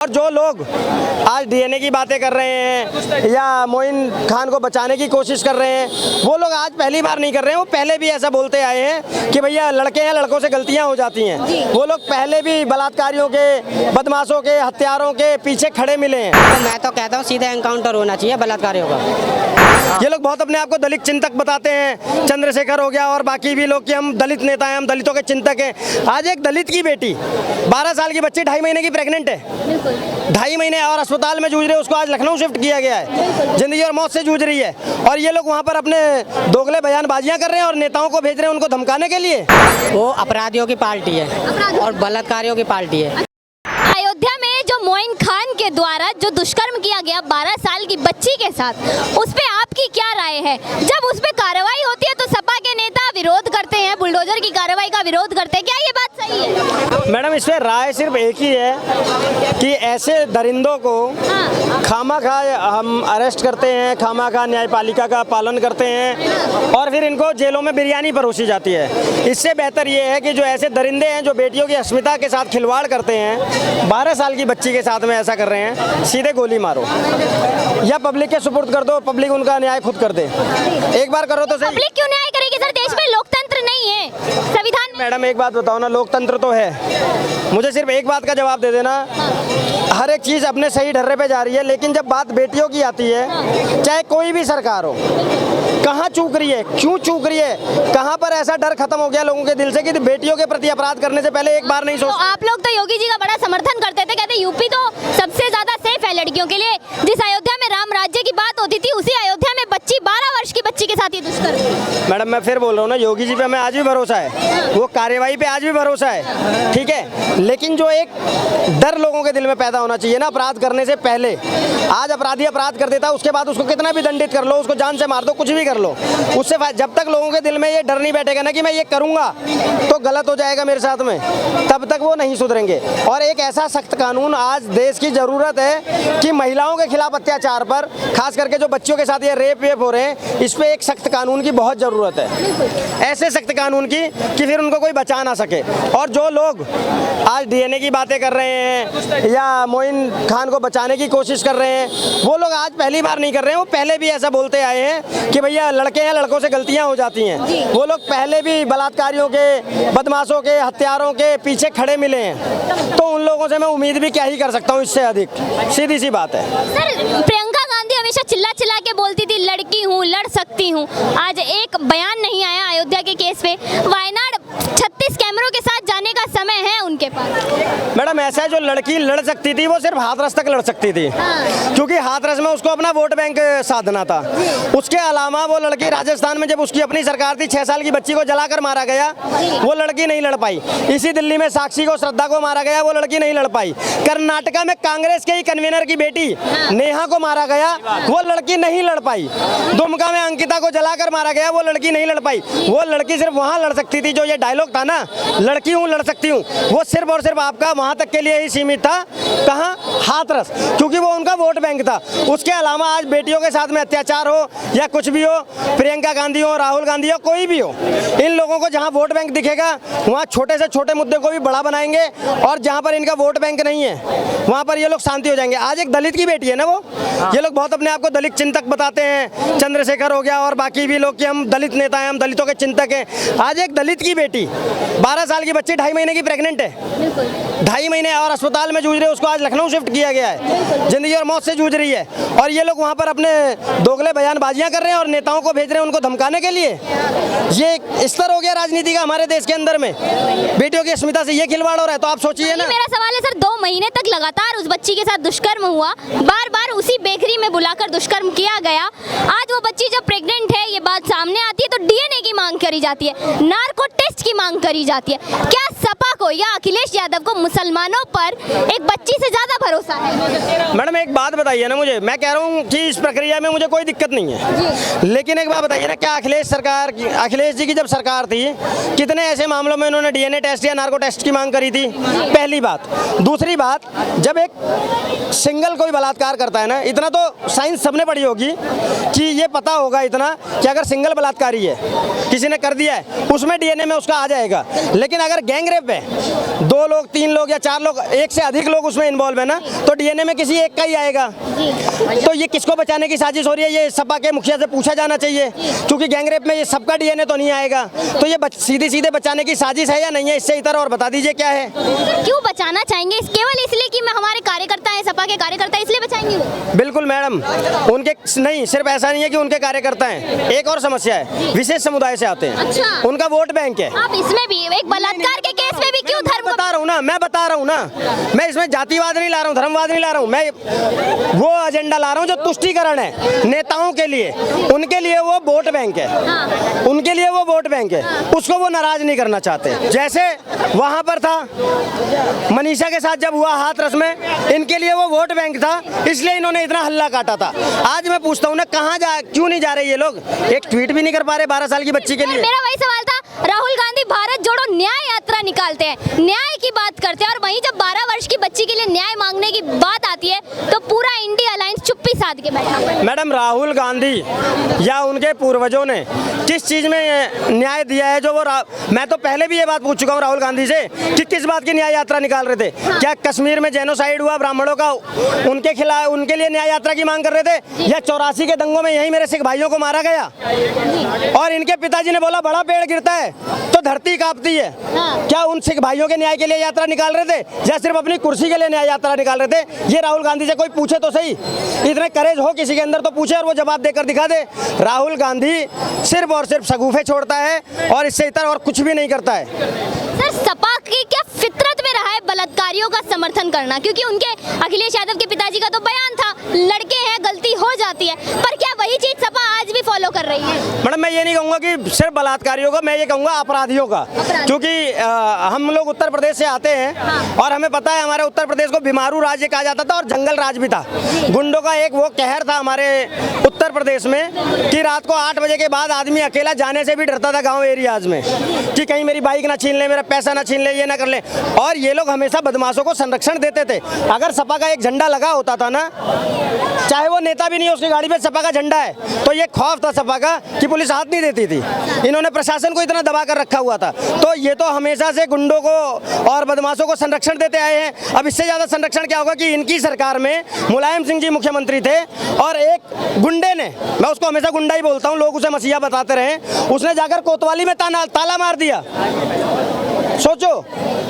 और जो लोग आज डीएनए की बातें कर रहे हैं या मोइन खान को बचाने की कोशिश कर रहे हैं, वो लोग आज पहली बार नहीं कर रहे हैं, वो पहले भी ऐसा बोलते आए हैं कि भैया लड़के हैं, लड़कों से गलतियां हो जाती हैं। वो लोग पहले भी बलात्कारियों के, बदमाशों के, हत्यारों के पीछे खड़े मिले हैं। तो मैं तो कहता हूँ सीधे एनकाउंटर होना चाहिए बलात्कारियों का। ये लोग बहुत अपने आप को दलित चिंतक बताते हैं, चंद्रशेखर हो गया और बाकी भी लोग कि हम दलित नेता हैं, हम दलितों के चिंतक हैं। आज एक दलित की बेटी 12 साल की बच्ची 2.5 महीने की प्रेग्नेंट है, 2.5 महीने और अस्पताल में जूझ रहे हैं, उसको आज लखनऊ शिफ्ट किया गया है, जिंदगी और मौत से जूझ रही है। और ये लोग वहाँ पर अपने दोगले बयानबाजियां कर रहे हैं और नेताओं को भेज रहे हैं उनको धमकाने के लिए। वो अपराधियों की पार्टी है और बलात्कारियों की पार्टी है। अयोध्या में जो मोइन खान के द्वारा जो दुष्कर्म किया गया 12 साल की बच्ची के साथ, उस पे आपकी क्या राय है? जब उस पे कार्रवाई होती है तो सपा के नेता विरोध करते हैं, बुलडोजर की कार्रवाई का विरोध करते हैं, क्या ये बात सही है? मैडम, इसमें राय सिर्फ एक ही है कि ऐसे दरिंदों को खामाखा हम अरेस्ट करते हैं, खामाखा न्यायपालिका का पालन करते हैं और फिर इनको जेलों में बिरयानी परोसी जाती है। इससे बेहतर ये है कि जो ऐसे दरिंदे हैं जो बेटियों की अस्मिता के साथ खिलवाड़ करते हैं, 12 साल की बच्ची के साथ में ऐसा कर रहे हैं, सीधे गोली मारो या पब्लिक के सुपुर्द कर दो, पब्लिक उनका न्याय खुद कर दे। एक बार करो तो सही। पब्लिक क्यों न्याय करेगी सर? देश में लोकतंत्र नहीं है, संविधान। मैडम एक बात बताओ ना, लोकतंत्र तो है, मुझे सिर्फ एक बात का जवाब दे देना। हर एक चीज़ अपने सही ढर्रे पे जा रही है, लेकिन जब बात बेटियों की आती है, चाहे कोई भी सरकार हो, कहाँ चूक रही है, क्यों चूक रही है, कहाँ पर ऐसा डर खत्म हो गया लोगों के दिल से कि बेटियों के प्रति अपराध करने से पहले एक बार नहीं सोच। तो आप लोग तो योगी जी का बड़ा समर्थन करते थे, कहते यूपी तो सबसे ज्यादा सेफ है लड़कियों के लिए। जिस अयोध्या में राम राज्य की बात होती थी, उसी अयोध्या में बच्ची 12 वर्ष की बच्ची के साथ ही दुष्कर्म। मैडम मैं फिर बोल रहा हूँ ना, योगी जी पे हमें आज भी भरोसा है, वो कार्यवाही पे आज भी भरोसा है, ठीक है, लेकिन जो एक डर लोगों के दिल में पैदा होना चाहिए ना अपराध करने से पहले। आज अपराधी अपराध कर देता है, उसके बाद उसको कितना भी दंडित कर लो, उसको जान से मार दो, कुछ भी कर लो, उससे जब तक लोगों के दिल में ये डर नहीं बैठेगा ना कि मैं ये करूंगा तो गलत हो जाएगा मेरे साथ में, तब तक वो नहीं सुधरेंगे। और एक ऐसा सख्त कानून आज देश की जरूरत है कि महिलाओं के खिलाफ अत्याचार पर, खास करके जो बच्चों के साथ ये रेप वेप हो रहे हैं, इस पे एक सख्त कानून की बहुत जरूरत है, ऐसे सख्त कानून की कि फिर उनको कोई बचा ना सके। और जो लोग आज डीएनए की बातें कर रहे हैं या मोइन खान को बचाने की कोशिश कर रहे हैं, वो लोग आज पहली बार नहीं कर रहे हैं, वो पहले भी ऐसा बोलते आए हैं कि भैया लड़के हैं, लड़कों से गलतियां हो जाती हैं। वो लोग पहले भी बलात्कारियों के, बदमाशों के, हत्यारों के पीछे खड़े मिले हैं, तो उन लोगों से मैं उम्मीद भी क्या ही कर सकता हूँ इससे अधिक, सीधी सी बात है। सर, प्रियंका गांधी हमेशा चिल्ला चिल्ला के बोलती थी लड़की हूँ, लड़ सकती हूँ। आज एक बयान नहीं आया अयोध्या के केस पे। वायनाड 36 कैमरों के साथ जाने का समय है उनके पास। मैडम ऐसा है, जो लड़की लड़ सकती थी वो सिर्फ हाथरस तक लड़ सकती थी, क्योंकि हाथरस में उसको अपना वोट बैंक साधना था। उसके अलावा वो लड़की राजस्थान में जब उसकी अपनी सरकार थी, 6 साल की बच्ची को जलाकर मारा गया, वो लड़की नहीं लड़ पाई। इसी दिल्ली में साक्षी को, श्रद्धा को मारा गया, वो लड़की नहीं लड़ पाई। कर्नाटका में कांग्रेस के ही कन्वीनर की बेटी नेहा को मारा गया, वो लड़की नहीं लड़ पाई। दुमका में अंकिता को जलाकर मारा गया, वो लड़की नहीं लड़ पाई। वो लड़की सिर्फ वहाँ लड़ सकती थी, जो ये डायलॉग था ना, लड़की हूँ लड़ सकती हूँ, वो सिर्फ और सिर्फ आपका वहाँ तक के लिए ही सीमित था। कहाँ? हाथरस, क्योंकि वो उनका वोट बैंक था। उसके अलावा आज बेटियों के साथ में अत्याचार हो या कुछ भी हो, प्रियंका गांधी हो, राहुल गांधी हो, कोई भी हो, इन लोगों को जहाँ वोट बैंक दिखेगा वहाँ छोटे से छोटे मुद्दे को भी बड़ा बनाएंगे, और जहाँ पर इनका वोट बैंक नहीं है वहाँ पर ये लोग शांति हो जाएंगे। आज एक दलित की बेटी है ना, वो ये लोग बहुत अपने आप को दलित चिंतक बताते हैं, चंद्रशेखर हो गया और बाकी भी लोग कि हम दलित नेता हैं, हम दलितों के चिंतक हैं। आज एक दलित की बेटी 12 साल की बच्ची 2.5 महीने की प्रेग्नेंट है, 2.5 महीने और अस्पताल में जूझ रहे हैं, उसको आज लखनऊ शिफ्ट किया गया है, जिंदगी और मौत से जूझ रही है। और ये लोग वहाँ पर अपने दोगले बयानबाजियां कर रहे हैं और नेताओं को भेज रहे हैं उनको धमकाने के लिए। ये स्तर हो गया राजनीति का हमारे देश के अंदर में, बेटियों की अस्मिता से ये खिलवाड़ हो रहा है, तो आप सोचिए ना। मेरा सवाल है सर, 2 महीने तक लगातार उस बच्ची के साथ दुष्कर्म हुआ, बार बार उसी बेकरी में बुलाकर दुष्कर्म किया गया। आज वो बच्ची जब प्रेग्नेंट है, ये बात सामने आती है तो डीएनए की मांग करी जाती है, नार्को टेस्ट की मांग करी जाती है। क्या सपा को या अखिलेश यादव को मुसलमानों पर एक बच्ची से ज्यादा भरोसा है? मैडम एक बात बताइए ना मुझे, मैं कह रहा हूँ कि इस प्रक्रिया में मुझे कोई दिक्कत नहीं है, लेकिन एक बात बताइए ना, क्या अखिलेश जी की जब सरकार थी, कितने ऐसे मामलों में उन्होंने डीएनए टेस्ट या नार्को टेस्ट की मांग करी थी? पहली बात। दूसरी बात, जब एक सिंगल कोई बलात्कार करता है ना, इतना तो साइंस सबने पढ़ी होगी कि ये पता होगा इतना कि अगर सिंगल बलात्कारी है, किसी ने कर दिया है, उसमें डीएनए में उसका आ जाएगा। लेकिन अगर गैंग रेप है 2 लोग 3 लोग या 4 लोग, एक से अधिक लोग उसमें इन्वॉल्व है ना, तो डीएनए में किसी एक का ही आएगा। तो ये किसको बचाने की साजिश हो रही है, ये सपा के मुखिया से पूछा जाना चाहिए, क्योंकि गैंगरेप में ये सबका डीएनए तो नहीं आएगा। तो ये सीधे सीधे बचाने की साजिश है या नहीं है, इससे इधर और बता दीजिए क्या है। क्यों बचाना चाहेंगे? केवल इसलिए कि मैं हमारे कार्यकर्ता हैं, सपा के कार्यकर्ता, इसलिए बचाएंगे वो? बिल्कुल मैडम, उनके नहीं, सिर्फ ऐसा नहीं है कि उनके कार्यकर्ता हैं, एक और समस्या है, विशेष समुदाय से आते हैं। अच्छा। उनका वोट बैंक है। आप इसमें भी एक बलात्कार के केस में भी क्यों धर्म को? बता रहा हूँ ना, मैं बता रहा हूँ ना, मैं इसमें जातिवाद नहीं ला रहा हूँ, धर्मवाद नहीं ला रहा हूँ, मैं वो एजेंडा ला रहा हूँ जो तुष्टीकरण है नेताओं के लिए, उनके लिए वो वोट बैंक है, उनके लिए वो वोट बैंक है, उसको वो नाराज नहीं करना चाहते। जैसे वहां पर था मनीषा के साथ जब हुआ हाथरस में, इनके लिए वो वोट बैंक था, इसलिए इन्होंने इतना हल्ला काटा था। आज मैं पूछता हूँ ना, क्यों नहीं जा रहे ये लोग? एक ट्वीट भी नहीं कर पा रहे 12 साल की बच्ची के लिए। मेरा वही सवाल था, राहुल गांधी भारत जोड़ो न्याय यात्रा निकालते हैं, न्याय की बात करते हैं, और वहीं जब 12 वर्ष की बच्ची के लिए न्याय मांगने की बात आती है तो पूरा इंडिया अलायंस चुप्पी साध के बैठा है। मैडम, राहुल गांधी या उनके पूर्वजों ने किस चीज में न्याय दिया है जो वो मैं तो पहले भी ये बात पूछ चुका हूँ राहुल गांधी से कि किस बात की न्याय यात्रा निकाल रहे थे। क्या कश्मीर में जेनोसाइड हुआ ब्राह्मणों का, उनके खिलाफ, उनके लिए न्याय यात्रा की मांग कर रहे थे? या 84 के दंगों में यही मेरे सिख भाइयों को मारा गया और इनके पिताजी ने बोला बड़ा पेड़ गिरता है तो धरती कांपती है? क्या उन सिख भाइयों के न्याय के लिए यात्रा निकाल रहे थे या सिर्फ अपनी कुर्सी के लिए न्याय यात्रा निकाल रहे थे? ये राहुल गांधी से कोई पूछे तो सही, इतने करेज हो किसी के अंदर तो पूछे और वो जवाब देकर दिखा दे। राहुल गांधी सिर्फ और सिर्फ शगुफे छोड़ता है और इससे इतर और कुछ भी नहीं करता है। सर, सपा की क्या फितरत में रहा है बलात्कारियों का समर्थन करना? क्योंकि उनके अखिलेश यादव के पिताजी का तो बयान था, लड़के हैं गलती हो जाती है, पर क्या वही चीज सपा आज भी फॉलो कर रही है? मैडम, मैं ये नहीं कहूँगा कि सिर्फ बलात्कारियों का, मैं ये कहूँगा अपराधियों का, क्योंकि हम लोग उत्तर प्रदेश से आते हैं और हमें पता है हमारे उत्तर प्रदेश को बीमारू राज्य कहा जाता था और जंगल राज भी था। गुंडों का एक वो कहर था हमारे उत्तर प्रदेश में कि रात को 8 बजे के बाद आदमी अकेला जाने से भी डरता था गाँव एरियाज में, कि कहीं मेरी बाइक ना छीन ले, मेरा पैसा ना छीन ले, ये ना कर ले। और ये लोग हमेशा बदमाशों को संरक्षण देते थे। अगर सपा का एक झंडा लगा होता था ना, चाहे वो नेता भी नहीं है, उसकी गाड़ी पे सपा का झंडा है, तो ये खौफ था सपा का कि पुलिस हाथ नहीं देती थी। इन्होंने प्रशासन को इतना दबा कर रखा हुआ था, तो ये तो हमेशा से गुंडों को और बदमाशों को संरक्षण देते आए हैं। अब इससे ज्यादा संरक्षण क्या होगा कि इनकी सरकार में मुलायम सिंह जी मुख्यमंत्री थे और एक गुंडे ने, मैं उसको हमेशा गुंडा ही बोलता हूँ, लोग उसे मसीहा बताते रहे, उसने जाकर कोतवाली में ताला मार दिया। सोचो,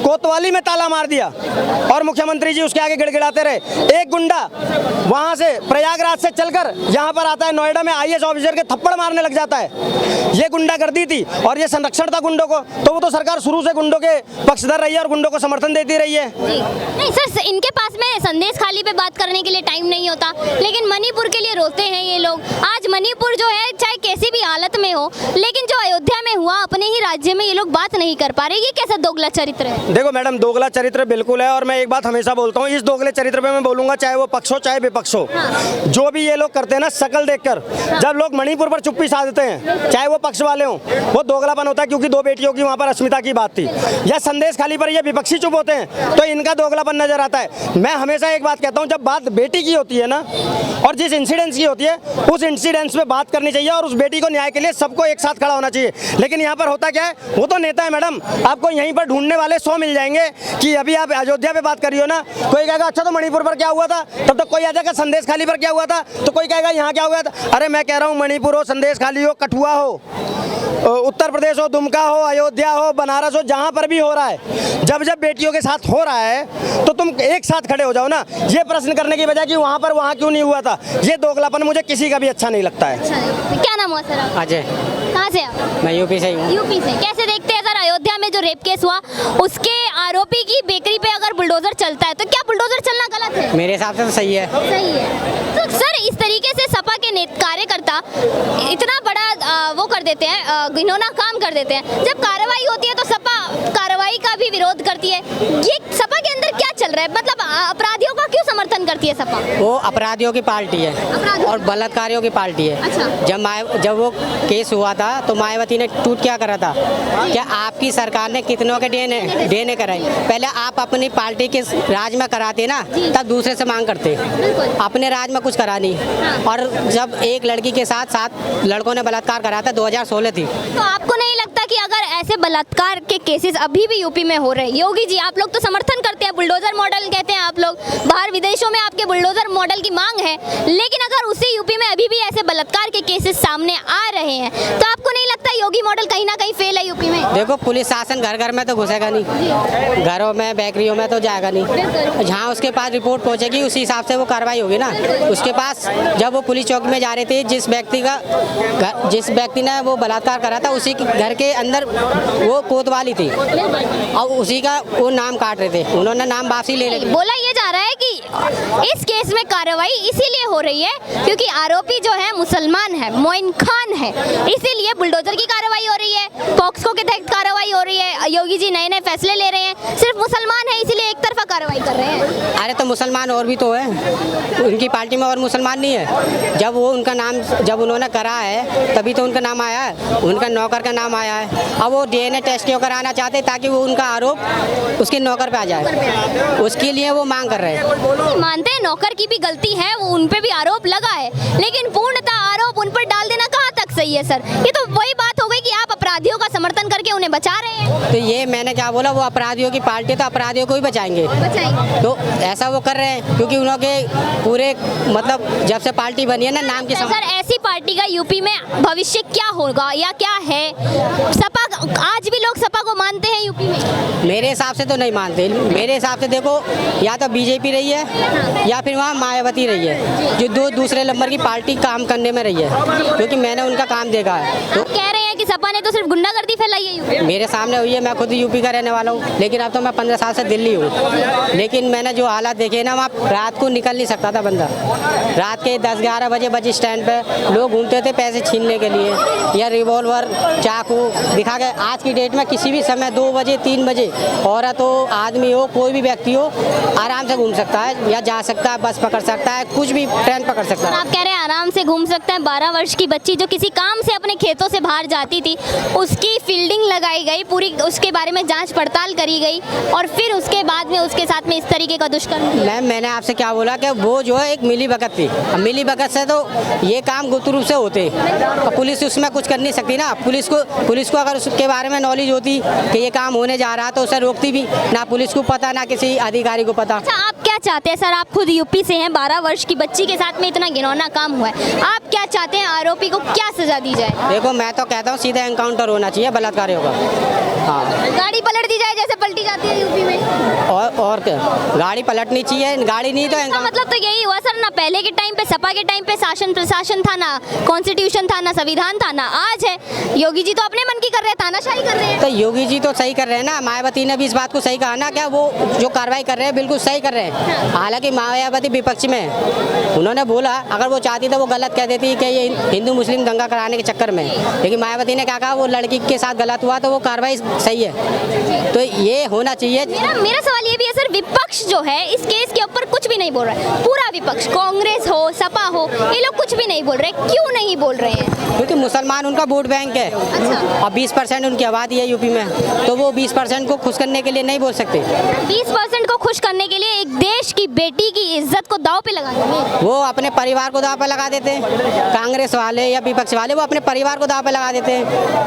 कोतवाली में ताला मार दिया और मुख्यमंत्री जी उसके आगे गिड़गिड़ाते रहे। एक गुंडा वहां से प्रयागराज से चलकर यहाँ पर आता है, नोएडा में IAS ऑफिसर के थप्पड़ मारने लग जाता है। ये गुंडागर्दी थी और ये संरक्षण था गुंडों को, तो वो तो सरकार शुरू से गुंडों के पक्षधर रही है और गुंडों को समर्थन देती रही है। नहीं सर, इनके पास में संदेश खाली पे बात करने के लिए टाइम नहीं होता, लेकिन मणिपुर के लिए रोते हैं ये लोग। आज मणिपुर जो है चाहे कैसी भी हालत में हो, लेकिन जो अयोध्या में हुआ अपने ही राज्य में ये लोग बात नहीं कर पा रहे। ये कैसा दोगला चरित्र है? देखो मैडम, दोगला चरित्र बिल्कुल है, और मैं एक बात हमेशा बोलता हूँ, इस दोगले चरित्र पे मैं बोलूंगा, चाहे वो पक्ष हो चाहे विपक्ष हो, जो भी ये लोग करते हैं ना, शकल देखकर जब लोग मणिपुर पर चुप्पी साधते हैं, चाहे वो पक्ष वाले हों, वो दोगलापन होता है। क्योंकि 2 बेटियों की वहाँ पर अस्मिता की बात थी, या संदेश खाली पर ये विपक्षी चुप होते हैं, तो इनका दोगलापन नजर आता है। मैं हमेशा एक बात कहता हूँ, जब बात बेटी की होती है ना, और जिस इंसिडेंस की होती है, उस इंसिडेंस पे बात करनी चाहिए और उस बेटी को न्याय के लिए सबको एक साथ खड़ा होना चाहिए। लेकिन यहाँ पर होता क्या है, वो तो नेता है मैडम, आपको यहीं पर ढूंढने वाले 100 मिल जाएंगे कि अभी आप अयोध्या पे बात करियो ना, कोई कहेगा अच्छा तो मणिपुर पर क्या हुआ था, तब तक कोई आ जाएगा संदेश खाली पर क्या हुआ था, तो कोई कहेगा यहाँ क्या हुआ था। अरे मैं कह रहा हूँ, मणिपुर हो, संदेश खाली हो, कठुआ हो, उत्तर प्रदेश हो, दुमका हो, अयोध्या हो, बनारस हो, जहाँ पर भी हो रहा है, जब जब बेटियों के साथ हो रहा है तो तुम एक साथ खड़े हो जाओ ना, ये प्रश्न करने की बजाय कि वहाँ पर वहाँ क्यों नहीं हुआ था। ये दोगलापन मुझे किसी का भी अच्छा नहीं लगता है। क्या नाम हुआ सर? अजय। कहाँ से आप? मैं यूपी से हूँ। यूपी से। कैसे देखते हैं सर, अयोध्या में जो रेप केस हुआ, उसके आरोपी की बेकरी पे अगर बुलडोजर चलता है तो क्या बुलडोजर चलना गलत है? मेरे हिसाब से तो सही है। सही है। तो सर, इस तरीके से सपा के कार्यकर्ता इतना बड़ा वो कर देते हैं, घिनौना काम कर देते हैं। जब कार्रवाई होती है तो सपा कार्रवाई का भी विरोध करती है। ये सपा के अंदर क्या चल रहा है? मतलब अपराधियों का क्यों समर्थन समर्थन करती है सपा? वो अपराधियों की पार्टी है अपराधियों और बलात्कारियों की पार्टी है। अच्छा। जब वो केस हुआ था तो मायावती ने ट्वीट क्या करा था, क्या आपकी सरकार ने कितनों के डीएनए कराई? पहले आप अपनी पार्टी के राज में कराते ना, तब दूसरे से मांग करते। अपने राज में कुछ करा नहीं। और जब एक लड़की के साथ 7 लड़कों ने बलात्कार करा था, 2016 थी। तो आपको नहीं लगता कि अगर ऐसे बलात्कार के केसेस अभी भी यूपी में हो रहे हैं, योगी जी आप लोग तो समर्थन करते हैं, बुलडोजर मॉडल कहते हैं आप लोग, बाहर विदेशों में आपके बुलडोजर मॉडल की मांग है, लेकिन अगर उसी यूपी में अभी भी ऐसे बलात्कार के केसेस सामने आ रहे हैं, तो आपको नहीं लगता योगी मॉडल कहीं ना कहीं फेल है यूपी में? देखो, पुलिस शासन घर घर में तो घुसेगा नहीं, घरों में बेकरियों में तो जाएगा नहीं। जहाँ उसके पास रिपोर्ट पहुंचेगी उसी हिसाब से वो कार्रवाई होगी ना। उसके पास जब वो पुलिस चौकी में जा रहे थे, जिस व्यक्ति ने वो बलात्कार करा था उसी के घर के अंदर वो कोतवाली थी और उसी का वो नाम काट रहे थे, उन्होंने नाम वापसी ले लिया। बोला ये जा रहा है कि इस केस में कार्रवाई इसीलिए हो रही है क्योंकि आरोपी जो है मुसलमान है, मोइन खान है, इसीलिए बुलडोजर की कार्रवाई हो रही है, पॉक्सो के तहत कार्रवाई हो रही है, योगी जी नए नए फैसले ले रहे हैं, सिर्फ मुसलमान है इसीलिए एक तरफा कार्रवाई कर रहे हैं। अरे तो मुसलमान और भी तो है, उनकी पार्टी में और मुसलमान नहीं है। जब वो उनका नाम जब उन्होंने करा है तभी तो उनका नाम आया है, उनका नौकर का नाम आया है। अब वो डीएनए टेस्ट क्यों कराना चाहते हैं? ताकि वो उनका आरोप उसके नौकर पे आ जाए, उसके लिए वो मांग कर रहे हैं। मानते हैं नौकर की भी गलती है, वो उन पे भी आरोप लगा है, लेकिन पूर्णतः आरोप उन पर डाल देना कहाँ तक सही है सर? ये तो वही बात हो गई कि आप अपराधियों का समर्थन करके उन्हें बचा रहे हैं। तो ये मैंने क्या बोला, वो अपराधियों की पार्टी है तो अपराधियों को ही बचाएंगे। तो ऐसा वो कर रहे हैं क्योंकि उन्होंने पूरे मतलब जब से पार्टी बनी है ना, नाम की सर ऐसी पार्टी का यूपी में भविष्य क्या होगा या क्या है? सपा आज भी लोग सपा को मानते हैं यूपी में? मेरे हिसाब से तो नहीं मानते। मेरे हिसाब से देखो, या तो बीजेपी रही है या फिर वहाँ मायावती रही है, जो 2 दूसरे नंबर की पार्टी काम करने में रही है, क्योंकि मैंने उनका काम देखा है। तो आप कह रहे हैं कि सपा ने तो सिर्फ गुंडागर्दी फैलाई है यूपी में? मेरे सामने हुई है, मैं खुद यूपी का रहने वाला हूँ, लेकिन अब तो मैं 15 साल से दिल्ली हूँ। लेकिन मैंने जो हालात देखे ना, वहाँ रात को निकल नहीं सकता था बंदा। रात के 10-11 बजे बस स्टैंड पे लोग घूमते थे पैसे छीनने के लिए, या रिवॉल्वर चाकू दिखा के। आज की डेट में किसी भी समय 2 बजे 3 बजे औरत हो, आदमी हो, कोई भी व्यक्ति हो, आराम से घूम सकता है या जा सकता है, बस पकड़ सकता है, कुछ भी ट्रेन पकड़ सकता है। आप कह रहे हैं आराम से घूम सकता है। 12 वर्ष की बच्ची जो किसी काम से अपने खेतों से बाहर जाती थी, उसकी फील्डिंग लगाई गई, पूरी उसके बारे में जांच पड़ताल करी गई और फिर उसके बाद में उसके साथ में इस तरीके का दुष्कर्म। मैम, मैंने आपसे क्या बोला कि वो जो है एक मिली भगत थी। मिली भगत से तो ये काम गुप्त रूप से होते, और पुलिस उसमें कुछ कर नहीं सकती ना। पुलिस को अगर उसके बारे में नॉलेज होती कि ये काम होने जा रहा तो उसे रोकती भी ना। पुलिस को पता ना किसी अधिकारी को पता। अच्छा, आप क्या चाहते हैं सर? आप खुद यूपी से हैं, 12 वर्ष की बच्ची के साथ में इतना घिनौना काम हुआ है, आप क्या चाहते हैं? आरोपी को क्या सजा दी जाए? देखो, मैं तो कहता हूँ सीधा एनकाउंटर होना चाहिए बलात्कारियों का। हाँ, गाड़ी पलट दी जाए जैसे पलटी जाती है यूपी में। और क्या, गाड़ी पलटनी चाहिए, गाड़ी नहीं तो इसका मतलब तो यही हुआ सर, ना पहले के टाइम पे सपा के टाइम पे शासन प्रशासन था, ना कॉन्स्टिट्यूशन था, ना संविधान था, ना आज है। योगी जी तो अपने मन की कर रहे हैं, तानाशाही कर रहे हैं। तो योगी जी तो सही कर रहे हैं ना। मायावती ने भी इस बात को सही कहा ना, क्या वो जो कार्रवाई कर रहे हैं बिल्कुल सही कर रहे हैं। हालांकि मायावती विपक्ष में है, उन्होंने बोला अगर वो चाहती तो वो गलत कह देती कि ये हिंदू मुस्लिम दंगा कराने के चक्कर में, लेकिन मायावती ने क्या कहा, वो लड़की के साथ गलत हुआ तो वो कार्रवाई सही है। तो ये होना चाहिए। मेरा सवाल ये भी है सर, विपक्ष जो है इस केस के ऊपर कुछ भी नहीं बोल रहा है, पूरा विपक्ष, कांग्रेस हो सपा हो, ये लोग कुछ भी नहीं बोल रहे। क्यों नहीं बोल रहे हैं? क्योंकि मुसलमान उनका वोट बैंक है। अच्छा। और 20% उनकी आबादी है यूपी में, तो वो 20% को खुश करने के लिए नहीं बोल सकते। 20% को खुश करने के लिए एक देश की बेटी की इज्जत को दांव पे लगा देंगे? वो अपने परिवार को दांव पे लगा देते हैं। कांग्रेस वाले या विपक्ष वाले वो अपने परिवार को दांव पे लगा देते हैं।